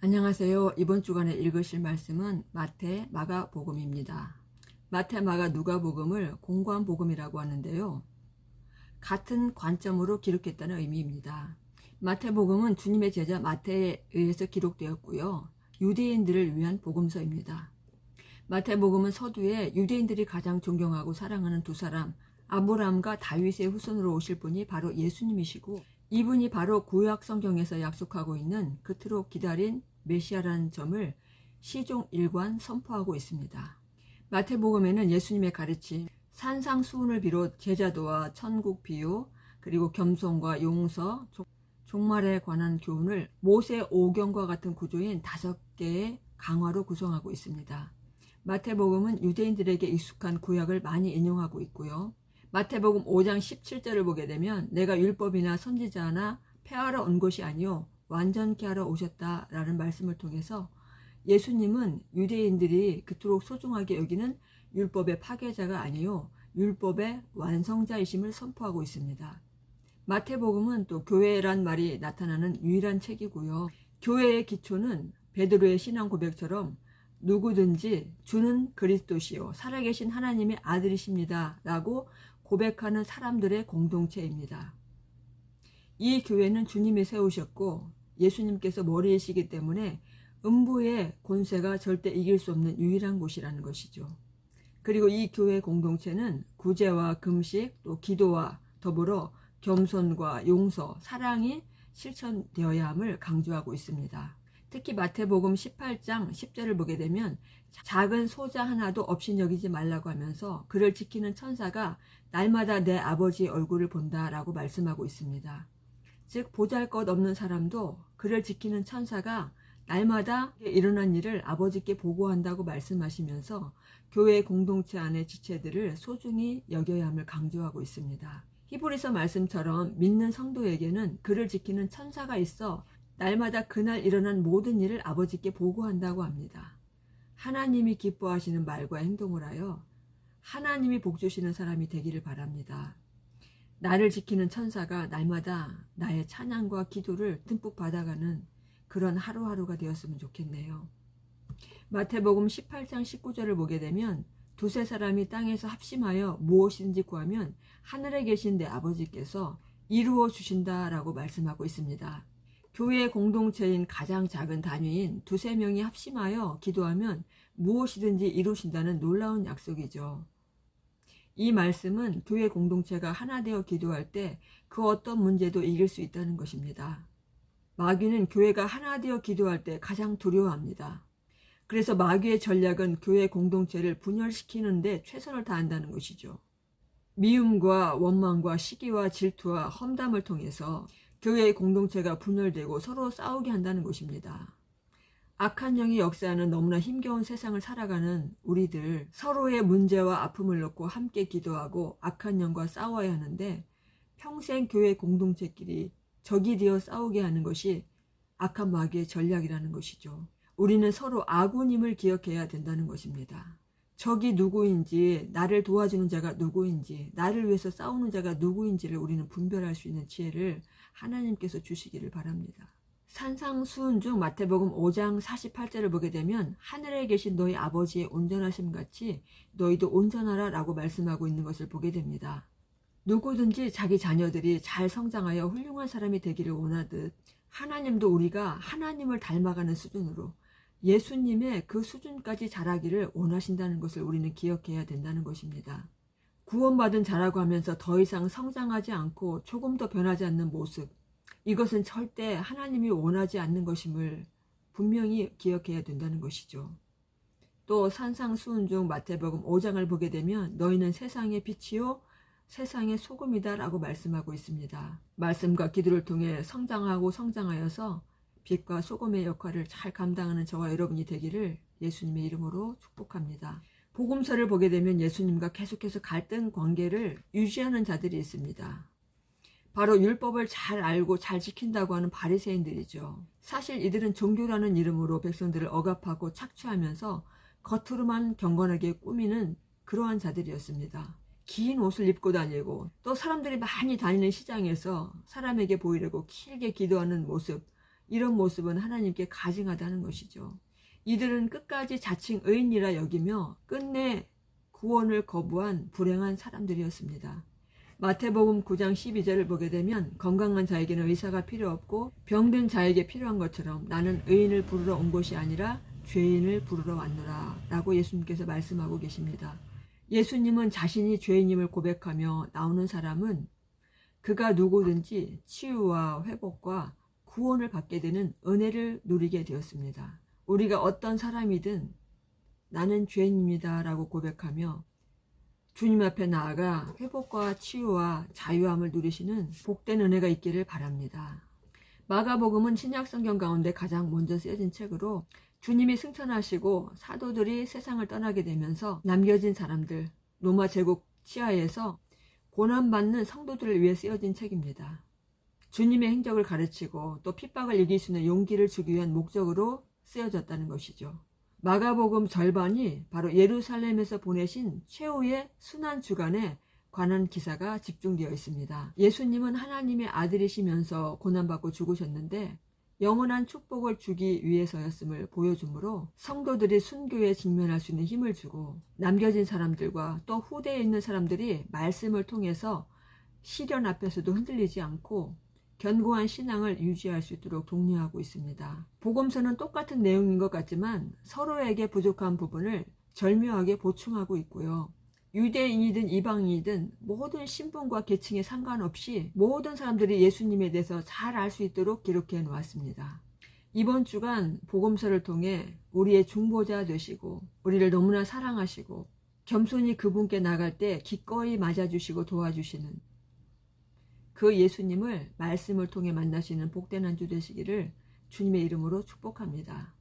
안녕하세요. 이번 주간에 읽으실 말씀은 마태, 마가 복음입니다. 마태, 마가, 누가 복음을 공관 복음이라고 하는데요. 같은 관점으로 기록했다는 의미입니다. 마태 복음은 주님의 제자 마태에 의해서 기록되었고요. 유대인들을 위한 복음서입니다. 마태 복음은 서두에 유대인들이 가장 존경하고 사랑하는 두 사람, 아브라함과 다윗의 후손으로 오실 분이 바로 예수님이시고, 이분이 바로 구약 성경에서 약속하고 있는 그토록 기다린 메시아라는 점을 시종 일관 선포하고 있습니다. 마태복음에는 예수님의 가르침, 산상수훈을 비롯 제자도와 천국 비유, 그리고 겸손과 용서, 종말에 관한 교훈을 모세 오경과 같은 구조인 5개의 강화로 구성하고 있습니다. 마태복음은 유대인들에게 익숙한 구약을 많이 인용하고 있고요. 마태복음 5장 17절을 보게 되면 내가 율법이나 선지자나 폐하러 온 것이 아니요 완전케 하러 오셨다라는 말씀을 통해서 예수님은 유대인들이 그토록 소중하게 여기는 율법의 파괴자가 아니요 율법의 완성자이심을 선포하고 있습니다. 마태복음은 또 교회란 말이 나타나는 유일한 책이고요. 교회의 기초는 베드로의 신앙 고백처럼 누구든지 주는 그리스도시요 살아계신 하나님의 아들이십니다 라고 고백하는 사람들의 공동체입니다. 이 교회는 주님이 세우셨고 예수님께서 머리이시기 때문에 음부의 권세가 절대 이길 수 없는 유일한 곳이라는 것이죠. 그리고 이 교회 공동체는 구제와 금식, 또 기도와 더불어 겸손과 용서, 사랑이 실천되어야 함을 강조하고 있습니다. 특히 마태복음 18장 10절을 보게 되면 작은 소자 하나도 업신여기지 말라고 하면서 그를 지키는 천사가 날마다 내 아버지의 얼굴을 본다라고 말씀하고 있습니다. 즉 보잘것없는 사람도 그를 지키는 천사가 날마다 일어난 일을 아버지께 보고한다고 말씀하시면서 교회 공동체 안의 지체들을 소중히 여겨야 함을 강조하고 있습니다. 히브리서 말씀처럼 믿는 성도에게는 그를 지키는 천사가 있어 날마다 그날 일어난 모든 일을 아버지께 보고한다고 합니다. 하나님이 기뻐하시는 말과 행동을 하여 하나님이 복주시는 사람이 되기를 바랍니다. 나를 지키는 천사가 날마다 나의 찬양과 기도를 듬뿍 받아가는 그런 하루하루가 되었으면 좋겠네요. 마태복음 18장 19절을 보게 되면 두세 사람이 땅에서 합심하여 무엇이든지 구하면 하늘에 계신 내 아버지께서 이루어 주신다라고 말씀하고 있습니다. 교회 공동체인 가장 작은 단위인 두세 명이 합심하여 기도하면 무엇이든지 이루신다는 놀라운 약속이죠. 이 말씀은 교회 공동체가 하나 되어 기도할 때 그 어떤 문제도 이길 수 있다는 것입니다. 마귀는 교회가 하나 되어 기도할 때 가장 두려워합니다. 그래서 마귀의 전략은 교회 공동체를 분열시키는 데 최선을 다한다는 것이죠. 미움과 원망과 시기와 질투와 험담을 통해서 교회의 공동체가 분열되고 서로 싸우게 한다는 것입니다. 악한 영이 역사하는 너무나 힘겨운 세상을 살아가는 우리들, 서로의 문제와 아픔을 놓고 함께 기도하고 악한 영과 싸워야 하는데 평생 교회 공동체끼리 적이 되어 싸우게 하는 것이 악한 마귀의 전략이라는 것이죠. 우리는 서로 아군임을 기억해야 된다는 것입니다. 적이 누구인지, 나를 도와주는 자가 누구인지, 나를 위해서 싸우는 자가 누구인지를 우리는 분별할 수 있는 지혜를 하나님께서 주시기를 바랍니다. 산상수훈 중 마태복음 5장 48절을 보게 되면 하늘에 계신 너희 아버지의 온전하심 같이 너희도 온전하라 라고 말씀하고 있는 것을 보게 됩니다. 누구든지 자기 자녀들이 잘 성장하여 훌륭한 사람이 되기를 원하듯 하나님도 우리가 하나님을 닮아가는 수준으로 예수님의 그 수준까지 자라기를 원하신다는 것을 우리는 기억해야 된다는 것입니다. 구원받은 자라고 하면서 더 이상 성장하지 않고 조금 더 변하지 않는 모습, 이것은 절대 하나님이 원하지 않는 것임을 분명히 기억해야 된다는 것이죠. 또 산상수훈 중 마태복음 5장을 보게 되면 너희는 세상의 빛이요 세상의 소금이다 라고 말씀하고 있습니다. 말씀과 기도를 통해 성장하여서 빛과 소금의 역할을 잘 감당하는 저와 여러분이 되기를 예수님의 이름으로 축복합니다. 복음서를 보게 되면 예수님과 계속해서 갈등 관계를 유지하는 자들이 있습니다. 바로 율법을 잘 알고 잘 지킨다고 하는 바리새인들이죠. 사실 이들은 종교라는 이름으로 백성들을 억압하고 착취하면서 겉으로만 경건하게 꾸미는 그러한 자들이었습니다. 긴 옷을 입고 다니고 또 사람들이 많이 다니는 시장에서 사람에게 보이려고 길게 기도하는 모습, 이런 모습은 하나님께 가증하다는 것이죠. 이들은 끝까지 자칭 의인이라 여기며 끝내 구원을 거부한 불행한 사람들이었습니다. 마태복음 9장 12절을 보게 되면 건강한 자에게는 의사가 필요 없고 병든 자에게 필요한 것처럼 나는 의인을 부르러 온 것이 아니라 죄인을 부르러 왔노라 라고 예수님께서 말씀하고 계십니다. 예수님은 자신이 죄인임을 고백하며 나오는 사람은 그가 누구든지 치유와 회복과 구원을 받게 되는 은혜를 누리게 되었습니다. 우리가 어떤 사람이든 나는 죄인입니다 라고 고백하며 주님 앞에 나아가 회복과 치유와 자유함을 누리시는 복된 은혜가 있기를 바랍니다. 마가복음은 신약성경 가운데 가장 먼저 쓰여진 책으로 주님이 승천하시고 사도들이 세상을 떠나게 되면서 남겨진 사람들, 로마 제국 치하에서 고난받는 성도들을 위해 쓰여진 책입니다. 주님의 행적을 가르치고 또 핍박을 이길 수 있는 용기를 주기 위한 목적으로 쓰여졌다는 것이죠. 마가복음 절반이 바로 예루살렘에서 보내신 최후의 순환주간에 관한 기사가 집중되어 있습니다. 예수님은 하나님의 아들이시면서 고난받고 죽으셨는데 영원한 축복을 주기 위해서였음을 보여주므로 성도들이 순교에 직면할 수 있는 힘을 주고 남겨진 사람들과 또 후대에 있는 사람들이 말씀을 통해서 시련 앞에서도 흔들리지 않고 견고한 신앙을 유지할 수 있도록 독려하고 있습니다. 복음서는 똑같은 내용인 것 같지만 서로에게 부족한 부분을 절묘하게 보충하고 있고요. 유대인이든 이방인이든 모든 신분과 계층에 상관없이 모든 사람들이 예수님에 대해서 잘 알 수 있도록 기록해 놓았습니다. 이번 주간 복음서를 통해 우리의 중보자 되시고 우리를 너무나 사랑하시고 겸손히 그분께 나갈 때 기꺼이 맞아주시고 도와주시는 그 예수님을 말씀을 통해 만나시는 복된 한 주 되시기를 주님의 이름으로 축복합니다.